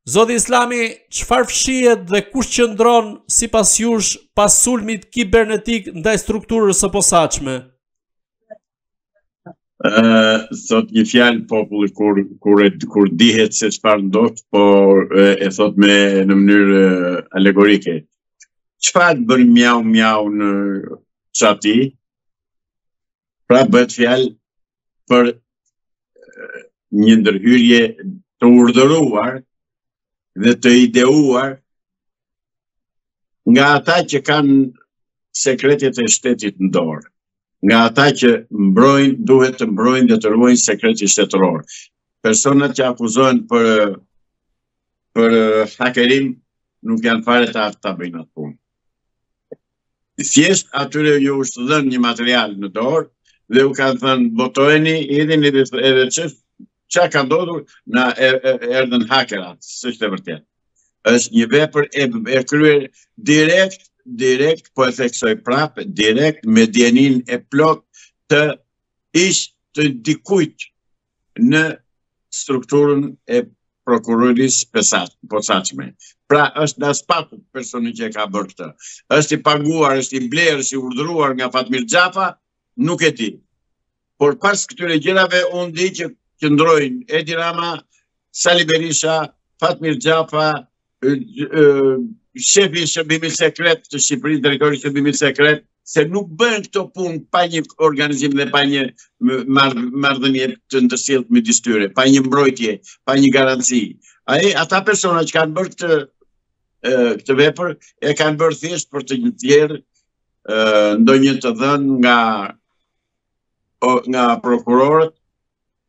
Zoti Islami, çfarë fshihet dhe kush qëndron sipas jush pas sulmit kibernetik ndaj strukturës së posaçme? Thot një fjalë populli kur dihet se çfarë ndodh, por e thot në mënyrë alegorike. Çfarë bën mjau mjau në çati? Pra bëhet fjalë për një ndërhyrje të urdhëruar dhe të ideuar nga ata që kanë sekretet e shtetit në dorë, nga ata që duhet të mbrojnë dhe të ruajnë sekretin shtetëror. Personat që akuzohen për hakerim nuk janë fare ta bëjnë atë punë. Thjesht atyre ju është dhënë një material në dorë dhe u kanë thënë botojeni, idhini edhe çka ka ndodhur, na erdhën hakerat, s'është e vërtetë. Është një vepër e kryer direkt, po e theksoj prapë, direkt me dijenin e plot të dikujt në strukturën e prokurorisë posaçme. Pra është nga spaku personi që e ka bërë këtë. Është i paguar, është i blerë, është i urdhëruar nga Fatmir Xhafa, nuk e di. Por pas këtyre gjërave unë di që qëndrojnë Edi Rama, Sali Berisha, Fatmir Xhafa, shefi i shërbimit sekret të Shqipërisë, drejtori i shërbimit sekret, se nuk bën këto punë pa një organizim dhe pa një marrëdhënie të ndërsjellë midis tyre, pa një mbrojtje, pa një garanci. Ata persona që kanë bërë këtë vepër e kanë bërë thjesht për të një tjerë ndonjë të dhënë nga prokurorët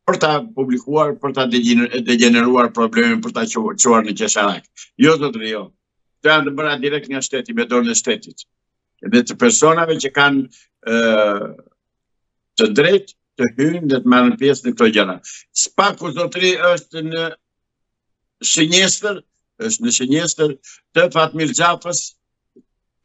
për ta publikuar, për ta degeneruar problemin, për ta çuar në qesharak. Jo zotëri, jo. Të janë të bëra direkt nga shteti, me dorën e shtetit. Dhe të personave që kanë të drejtë të hyjnë dhe të marrin pjesë në këto gjëra. Spaku zotëri është në shënjestër të Fatmir Xhafës,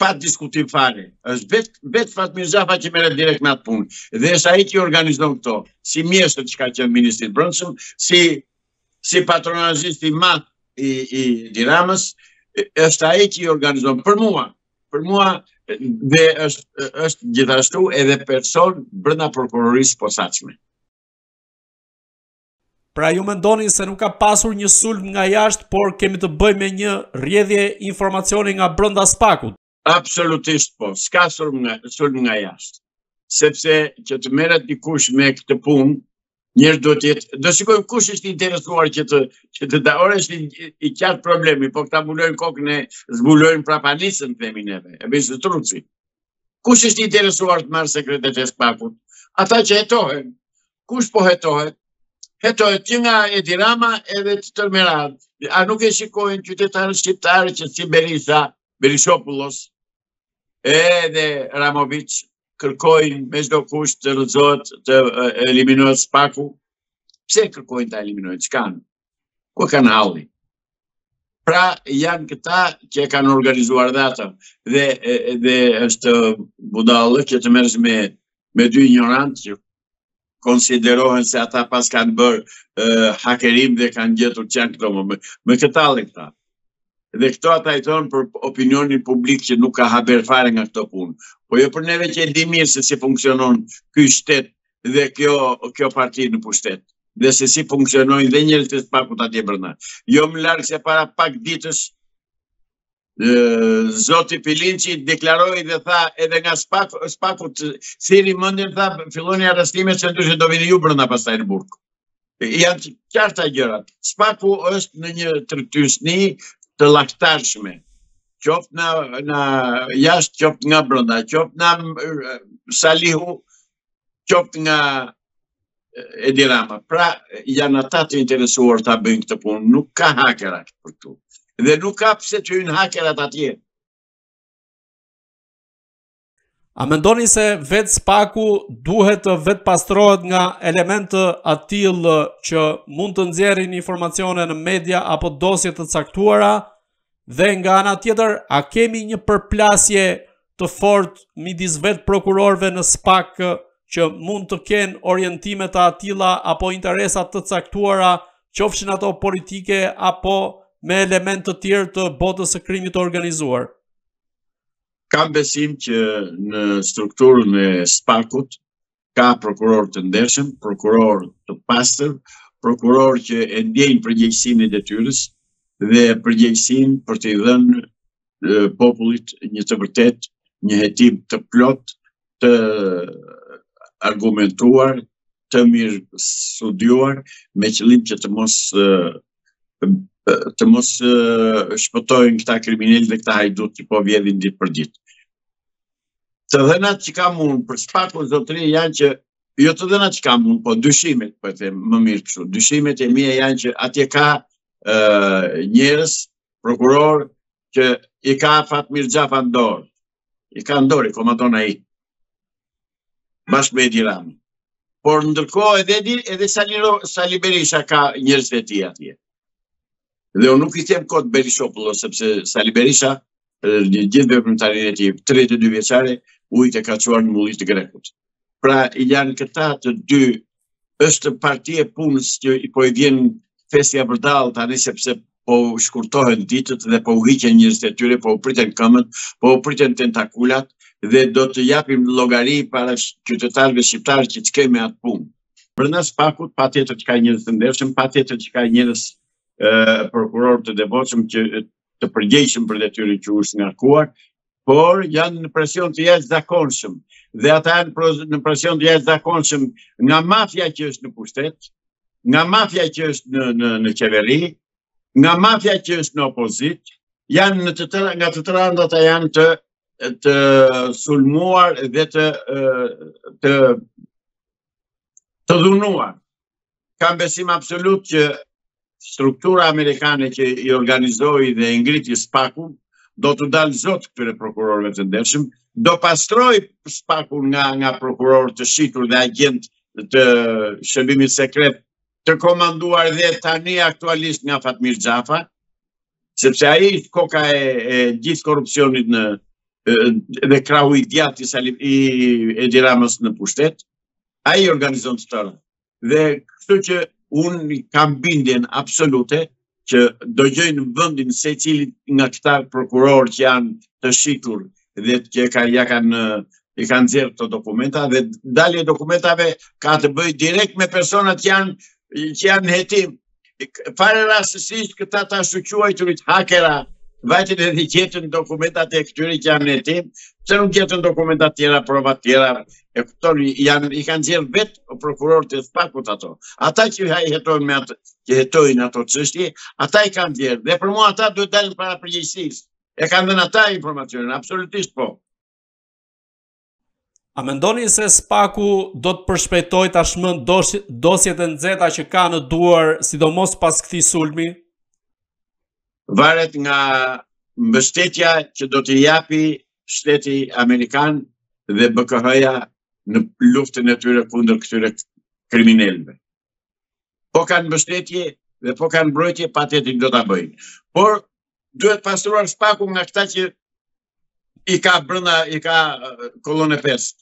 pa diskutim fare. Është vetë Fatmir Xhafa që merret direkt me atë punë. Dhe është ai që organizon këto, si mjeshtër që ka qenë ministri i Brendshëm, si patronazhist i madh i Edi Ramës, është ai që i organizon për mua dhe është gjithashtu edhe person brenda prokurorisë posaçme. Pra ju mendoni se nuk ka pasur një sulm nga jashtë, por kemi të bëjmë me një rrjedhje informacioni nga brenda spakut? Absolutisht po, s'ka sulm nga jashtë. Sepse që të merret dikush me këtë punë, njerëz do shikojmë kush është interesuar që të daore, është i qartë problemi, po këta mbulojnë kokën e zbulojnë prapanisën, themi neve, e bëjnë truci. Kush është interesuar të marrë sekretet e spakut? Ata që hetohen. Kush po hetohet? Hetohet që nga Edi Rama edhe të tërmerat. A nuk e shikojnë qytetarët shqiptarë që si Berishopoulos edhe Ramovic kërkojnë me çdo kusht të rrëzohet, të eliminohet spaku? Pse kërkojnë të eliminohet? Ç'kan? Ku kanë halli? Pra janë këta që kanë organizuar dhe ata. Dhe është budallë që të merresh me dy ignorantë që konsiderohen se ata pas kanë bërë hakerim dhe kanë gjetur që janë këto me këtalle këta. Dhe këto ata i thonë për opinionin publik që nuk ka haber fare nga këto punë. Po jo për neve që e di mirë se si funksionon ky shtet dhe kjo parti në pushtet. Dhe se si funksionojnë dhe njerëzit e spakut atje brenda. Jo më larg se para pak ditësh Zoti Pilinçi deklaroi dhe tha edhe nga spakut thiri mendjen, tha filloni arrestimet se ndryshe do vini ju brenda pastaj në burg. Janë qarta gjërat. Spaku është në një tërtysni të llaktarshme, qoftë në jashtë, qoftë nga brenda, qoftë nga Salihu, qoftë nga Edi Rama. Pra janë ata të interesuar ta bëjnë këtë punë, nuk ka hakerat për këtu. Dhe nuk ka pse të hyjnë hakerat atje. A mendoni se vetë spaku duhet të vetë pastrohet nga elementë atill që mund të nxjerrin informacione në media apo dosje të caktuara, dhe nga ana tjetër, a kemi një përplasje të fortë midis vetë prokurorëve në spak që mund të kenë orientime të atilla apo interesat të caktuara, qofshin ato politike apo me element të tjerë të botës së krimit të organizuar? Kam besim që në strukturën e SPAK-ut ka prokuror të ndershëm, prokuror të pastër, prokuror që e ndjejnë përgjegjësinë e detyrës dhe përgjegjësinë për t'i dhënë popullit një të vërtet, një hetim të plot, të argumentuar, të mirë studiuar, me qëllim që të mos shpëtojnë këta kriminal dhe këta hajdut që po vjedhin ditë për ditë. Të dhënat që kam unë për SPAK-un zotëri janë që, jo të dhënat që kam unë, po dyshimet, po e them më mirë kështu, dyshimet e mia janë që atje ka njerëz, prokuror, që i ka Fatmir Xhafa në dorë, i ka në dorë, i komandon ai, bashkë me Edi Rama. Por ndërkohë edhe Sali Berisha ka njerëz të tij atje. Dhe unë nuk i them kot Berishopullo, sepse Sali Berisha, një gjithë veprimtarinë e tij, 32 vjeçare, ujtë e ka çuar në mullit të Grekut. Pra janë këta të dy, është parti e punës që po i vjen fesja vërdall tani sepse po shkurtohen ditët dhe po u hiqen njerëzit e tyre, po u priten këmbët, po u priten tentakulat dhe do të japim llogari para qytetarëve shqiptarë që ç'kemi atë punë. Brenda SPAK-ut patjetër që ka njerëz të ndershëm, patjetër që ka njerëz prokuror të devotshëm që të përgjegjshëm për detyrën që u ngarkuar, por janë në presion të jashtëzakonshëm dhe ata janë në presion të jashtëzakonshëm nga mafia që është në pushtet, nga mafia që është në qeveri, nga mafia që është në opozit, janë nga të tëra ata janë të sulmuar dhe të dhunuar. Kam besim absolut që struktura amerikane që i organizoi dhe i ngriti SPAK-un do të dalë zot këtyre prokurorëve të ndershëm, do pastroj SPAK-un nga prokuror të shitur dhe agent të shërbimit sekret të komanduar dhe tani aktualisht nga Fatmir Xhafa, sepse ai koka e gjithë korrupsionit dhe krahu i djathtë i Edi Ramës në pushtet, ai organizon të tëra. Dhe kështu që unë kam bindjen absolute që do gjejnë vendin secili nga këta prokuror që janë të shitur dhe që i kanë nxjerrë këto dokumenta dhe dalja e dokumentave ka të bëjë direkt me personat që janë në hetim. Fare rastësisht këta ta quajturit hakera vajtin edhe gjetën dokumentat e këtyre që janë në hetim, pse nuk gjetën dokumentat tjera, provat tjera, e kuptoni, i kanë nxjerrë vetë prokurorët e SPAK-ut ato. Ata që hetojnë ato çështje, ata i kanë nxjerrë. Dhe për mua ata duhet dalin para përgjegjësisë. E kanë dhënë ata informacionin, absolutisht po. A mendoni se SPAK-u do të përshpejtoj tashmë dosjet e nxehta që ka në duar, sidomos pas këtij sulmi? Varet nga mbështetja që do t'i japi shteti amerikan dhe BKH-ja në luftën e tyre kundër këtyre kriminalëve. Po kanë mbështetje dhe po kanë mbrojtje, patjetër do ta bëjnë. Por duhet pastruar SPAK-u nga këta që i ka kolonë 5.